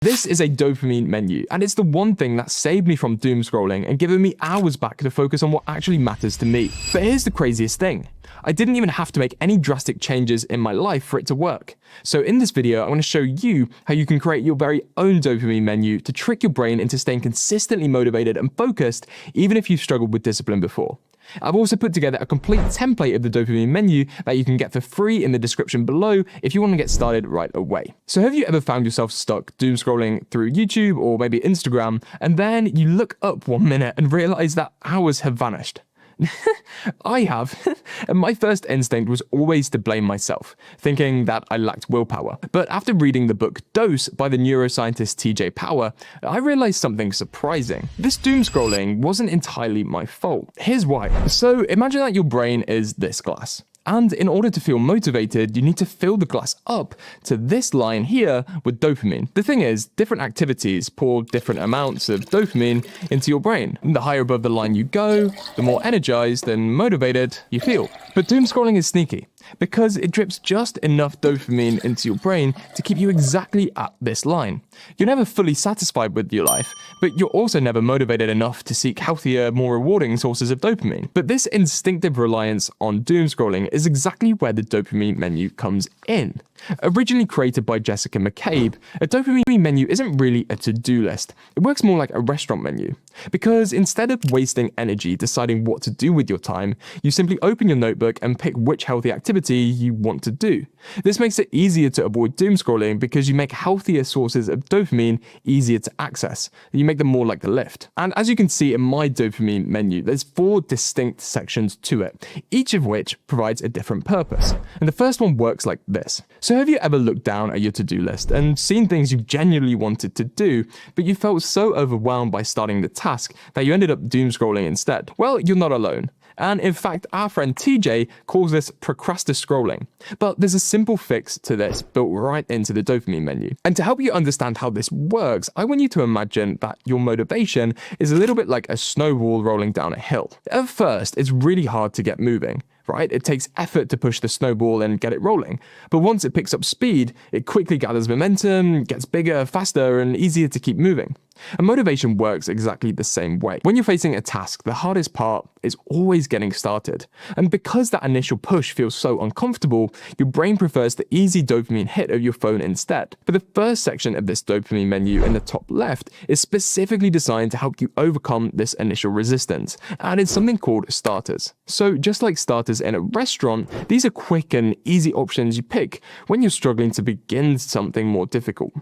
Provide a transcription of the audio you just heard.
This is a dopamine menu, and it's the one thing that saved me from doom scrolling and given me hours back to focus on what actually matters to me. But here's the craziest thing. I didn't even have to make any drastic changes in my life for it to work. So in this video, I want to show you how you can create your very own dopamine menu to trick your brain into staying consistently motivated and focused, even if you've struggled with discipline before. I've also put together a complete template of the dopamine menu that you can get for free in the description below if you want to get started right away. So have you ever found yourself stuck doom scrolling through YouTube or maybe Instagram, and then you look up 1 minute and realize that hours have vanished? I have, and my first instinct was always to blame myself, thinking that I lacked willpower. But after reading the book Dose by the neuroscientist TJ Power, I realized something surprising. This doom scrolling wasn't entirely my fault. Here's why. So imagine that your brain is this glass. And in order to feel motivated, you need to fill the glass up to this line here with dopamine. The thing is, different activities pour different amounts of dopamine into your brain. And the higher above the line you go, the more energized and motivated you feel. But doom scrolling is sneaky, because it drips just enough dopamine into your brain to keep you exactly at this line. You're never fully satisfied with your life, but you're also never motivated enough to seek healthier, more rewarding sources of dopamine. But this instinctive reliance on doom scrolling is exactly where the dopamine menu comes in. Originally created by Jessica McCabe, a dopamine menu isn't really a to-do list. It works more like a restaurant menu. Because instead of wasting energy deciding what to do with your time, you simply open your notebook and pick which healthy activity you want to do. This makes it easier to avoid doom scrolling because you make healthier sources of dopamine easier to access. You make them more like the lift. And as you can see in my dopamine menu, there's 4 distinct sections to it, each of which provides a different purpose. And the first one works like this. So have you ever looked down at your to-do list and seen things you genuinely wanted to do, but you felt so overwhelmed by starting the task that you ended up doom scrolling instead? Well, you're not alone. And in fact, our friend TJ calls this procrasti-scrolling. But there's a simple fix to this built right into the dopamine menu. And to help you understand how this works, I want you to imagine that your motivation is a little bit like a snowball rolling down a hill. At first, it's really hard to get moving. Right? It takes effort to push the snowball and get it rolling. But once it picks up speed, it quickly gathers momentum, gets bigger, faster, and easier to keep moving. And motivation works exactly the same way. When you're facing a task, the hardest part is always getting started. And because that initial push feels so uncomfortable, your brain prefers the easy dopamine hit of your phone instead. But the first section of this dopamine menu in the top left is specifically designed to help you overcome this initial resistance, and it's something called starters. So just like starters in a restaurant, these are quick and easy options you pick when you're struggling to begin something more difficult.